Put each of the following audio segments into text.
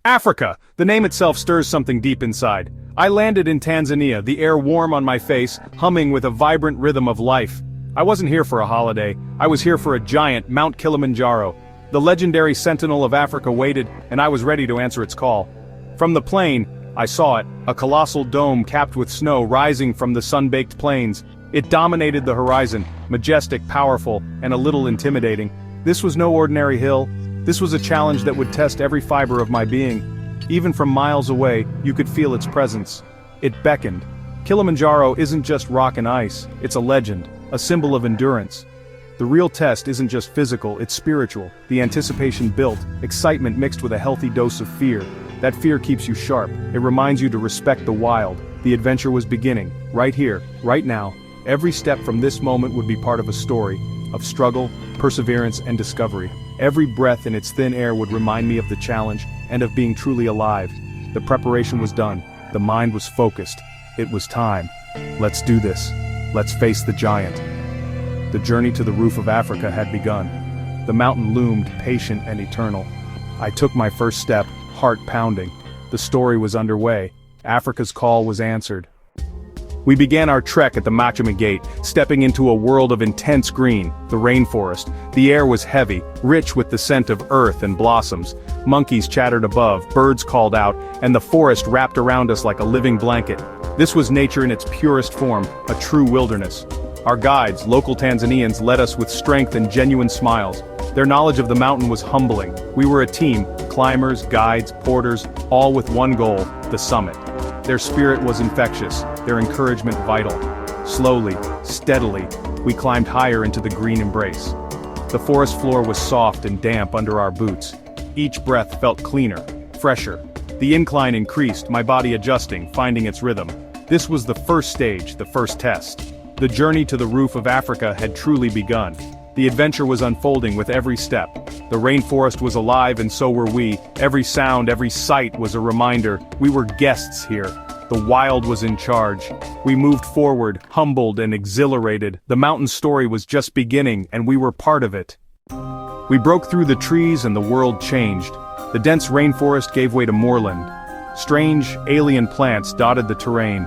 Africa! The name itself stirs something deep inside. I landed in Tanzania, the air warm on my face, humming with a vibrant rhythm of life. I wasn't here for a holiday, I was here for a giant, Mount Kilimanjaro. The legendary sentinel of Africa waited, and I was ready to answer its call. From the plane, I saw it, a colossal dome capped with snow rising from the sun-baked plains. It dominated the horizon, majestic, powerful, and a little intimidating. This was no ordinary hill. This was a challenge that would test every fiber of my being. Even from miles away, you could feel its presence. It beckoned. Kilimanjaro isn't just rock and ice, it's a legend, a symbol of endurance. The real test isn't just physical, it's spiritual. The anticipation built, excitement mixed with a healthy dose of fear. That fear keeps you sharp, it reminds you to respect the wild. The adventure was beginning, right here, right now. Every step from this moment would be part of a story, of struggle, perseverance, and discovery. Every breath in its thin air would remind me of the challenge, and of being truly alive. The preparation was done, the mind was focused. It was time. Let's do this. Let's face the giant. The journey to the roof of Africa had begun. The mountain loomed, patient and eternal. I took my first step, heart pounding. The story was underway. Africa's call was answered. We began our trek at the Machame Gate, stepping into a world of intense green, the rainforest. The air was heavy, rich with the scent of earth and blossoms. Monkeys chattered above, birds called out, and the forest wrapped around us like a living blanket. This was nature in its purest form, a true wilderness. Our guides, local Tanzanians, led us with strength and genuine smiles. Their knowledge of the mountain was humbling. We were a team, climbers, guides, porters, all with one goal, the summit. Their spirit was infectious, their encouragement vital. Slowly, steadily, we climbed higher into the green embrace. The forest floor was soft and damp under our boots. Each breath felt cleaner, fresher. The incline increased, my body adjusting, finding its rhythm. This was the first stage, the first test. The journey to the roof of Africa had truly begun. The adventure was unfolding with every step. The rainforest was alive and so were we. Every sound, every sight was a reminder. We were guests here. The wild was in charge. We moved forward, humbled and exhilarated. The mountain story was just beginning, and we were part of it. We broke through the trees and the world changed. The dense rainforest gave way to moorland. Strange, alien plants dotted the terrain.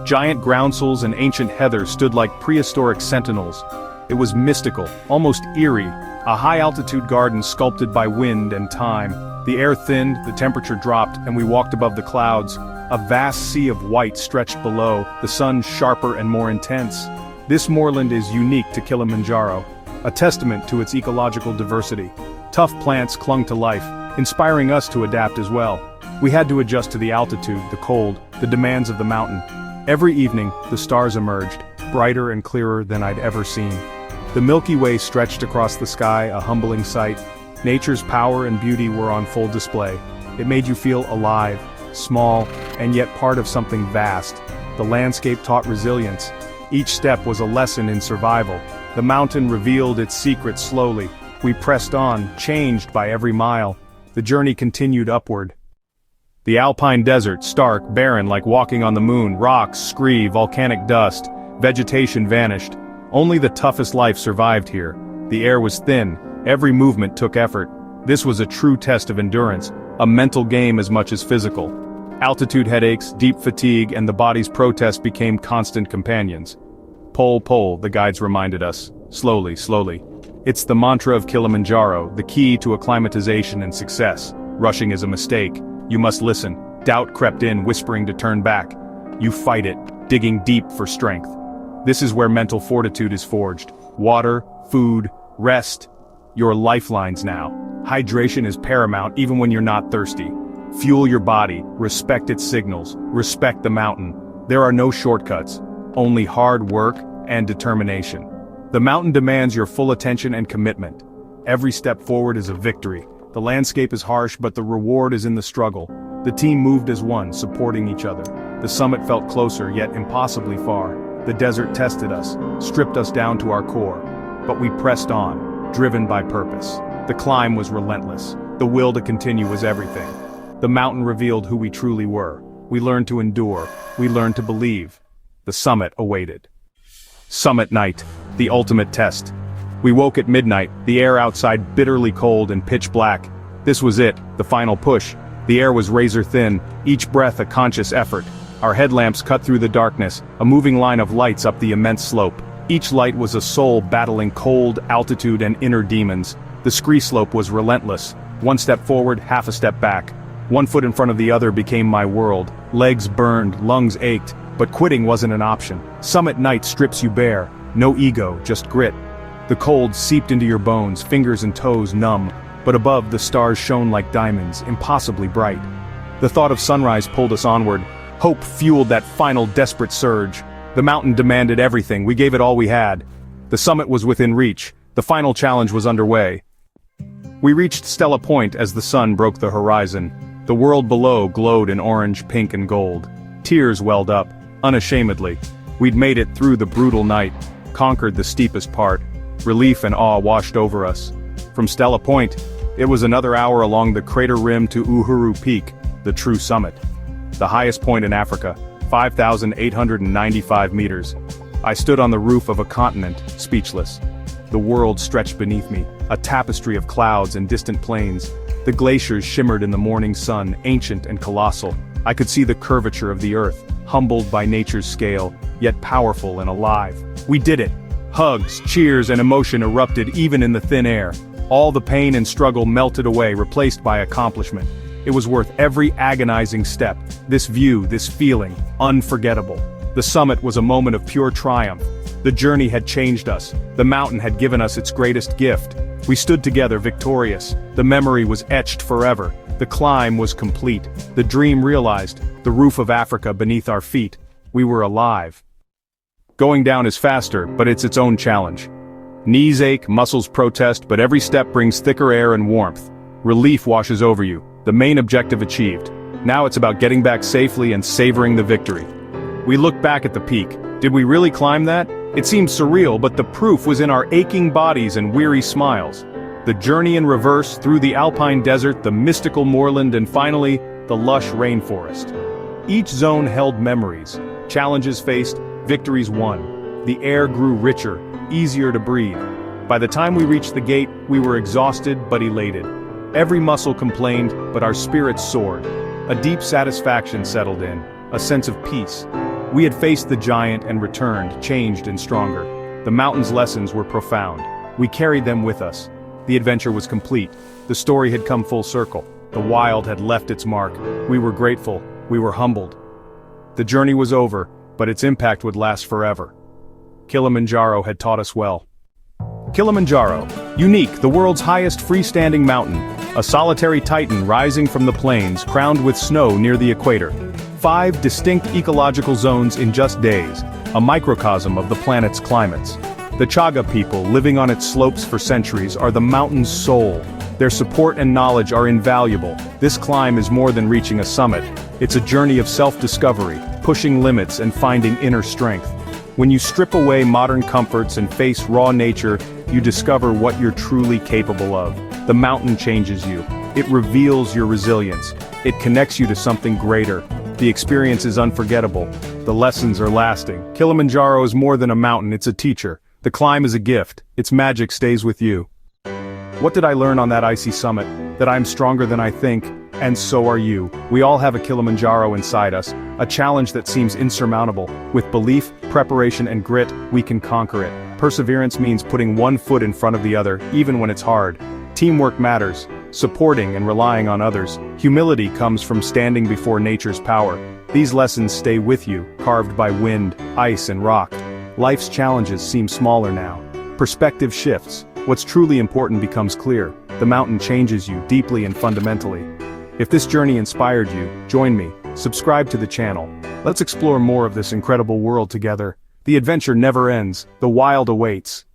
Giant groundsels and ancient heather stood like prehistoric sentinels. It was mystical, almost eerie, a high-altitude garden sculpted by wind and time. The air thinned, the temperature dropped, and we walked above the clouds. A vast sea of white stretched below, the sun sharper and more intense. This moorland is unique to Kilimanjaro, a testament to its ecological diversity. Tough plants clung to life, inspiring us to adapt as well. We had to adjust to the altitude, the cold, the demands of the mountain. Every evening, the stars emerged, brighter and clearer than I'd ever seen. The Milky Way stretched across the sky, a humbling sight. Nature's power and beauty were on full display. It made you feel alive, small, and yet part of something vast. The landscape taught resilience. Each step was a lesson in survival. The mountain revealed its secrets slowly. We pressed on, changed by every mile. The journey continued upward. The alpine desert, stark, barren like walking on the moon, rocks, scree, volcanic dust. Vegetation vanished. Only the toughest life survived here. The air was thin, every movement took effort. This was a true test of endurance, a mental game as much as physical. Altitude headaches, deep fatigue, and the body's protest became constant companions. Pole, the guides reminded us. Slowly, slowly. It's the mantra of Kilimanjaro, the key to acclimatization and success. Rushing is a mistake. You must listen. Doubt crept in, whispering to turn back. You fight it, digging deep for strength. This is where mental fortitude is forged. Water, food, rest. Your lifelines now. Hydration is paramount even when you're not thirsty. Fuel your body, respect its signals, respect the mountain. There are no shortcuts, only hard work and determination. The mountain demands your full attention and commitment. Every step forward is a victory. The landscape is harsh, but the reward is in the struggle. The team moved as one, supporting each other. The summit felt closer, yet impossibly far. The desert tested us, stripped us down to our core. But we pressed on, driven by purpose. The climb was relentless. The will to continue was everything. The mountain revealed who we truly were. We learned to endure. We learned to believe. The summit awaited. Summit night, the ultimate test. We woke at midnight, the air outside bitterly cold and pitch black. This was it, the final push. The air was razor thin, each breath a conscious effort. Our headlamps cut through the darkness, a moving line of lights up the immense slope. Each light was a soul battling cold, altitude and inner demons. The scree slope was relentless. One step forward, half a step back. One foot in front of the other became my world. Legs burned, lungs ached, but quitting wasn't an option. Summit night strips you bare. No ego, just grit. The cold seeped into your bones, fingers and toes numb. But above, the stars shone like diamonds, impossibly bright. The thought of sunrise pulled us onward. Hope fueled that final desperate surge. The mountain demanded everything, we gave it all we had. The summit was within reach, the final challenge was underway. We reached Stella Point as the sun broke the horizon. The world below glowed in orange, pink and gold. Tears welled up, unashamedly. We'd made it through the brutal night, conquered the steepest part. Relief and awe washed over us. From Stella Point, it was another hour along the crater rim to Uhuru Peak, the true summit. The highest point in Africa, 5,895 meters. I stood on the roof of a continent, speechless. The world stretched beneath me, a tapestry of clouds and distant plains. The glaciers shimmered in the morning sun, ancient and colossal. I could see the curvature of the earth, humbled by nature's scale, yet powerful and alive. We did it! Hugs, cheers and emotion erupted even in the thin air. All the pain and struggle melted away, replaced by accomplishment. It was worth every agonizing step. This view, this feeling, unforgettable. The summit was a moment of pure triumph. The journey had changed us. The mountain had given us its greatest gift. We stood together victorious. The memory was etched forever. The climb was complete. The dream realized. The roof of Africa beneath our feet. We were alive. Going down is faster, but it's its own challenge. Knees ache, muscles protest, but every step brings thicker air and warmth. Relief washes over you. The main objective achieved. Now it's about getting back safely and savoring the victory. We looked back at the peak. Did we really climb that? It seemed surreal, but the proof was in our aching bodies and weary smiles. The journey in reverse, through the alpine desert, the mystical moorland, and finally, the lush rainforest. Each zone held memories. Challenges faced, victories won. The air grew richer, easier to breathe. By the time we reached the gate, we were exhausted but elated. Every muscle complained, but our spirits soared. A deep satisfaction settled in, a sense of peace. We had faced the giant and returned, changed and stronger. The mountain's lessons were profound. We carried them with us. The adventure was complete. The story had come full circle. The wild had left its mark. We were grateful. We were humbled. The journey was over, but its impact would last forever. Kilimanjaro had taught us well. Kilimanjaro, unique, the world's highest freestanding mountain, a solitary titan rising from the plains, crowned with snow near the equator. 5 distinct ecological zones in just days, a microcosm of the planet's climates. The Chaga people, living on its slopes for centuries, are the mountain's soul. Their support and knowledge are invaluable. This climb is more than reaching a summit. It's a journey of self-discovery, pushing limits and finding inner strength. When you strip away modern comforts and face raw nature, you discover what you're truly capable of. The mountain changes you. It reveals your resilience. It connects you to something greater. The experience is unforgettable. The lessons are lasting. Kilimanjaro is more than a mountain, it's a teacher. The climb is a gift. Its magic stays with you. What did I learn on that icy summit? That I'm stronger than I think, and so are you. We all have a Kilimanjaro inside us, a challenge that seems insurmountable. With belief, preparation and grit, we can conquer it. Perseverance means putting one foot in front of the other, even when it's hard. Teamwork matters, supporting and relying on others. Humility comes from standing before nature's power. These lessons stay with you, carved by wind, ice and rock. Life's challenges seem smaller now. Perspective shifts. What's truly important becomes clear. The mountain changes you deeply and fundamentally. If this journey inspired you, join me, subscribe to the channel. Let's explore more of this incredible world together. The adventure never ends, the wild awaits.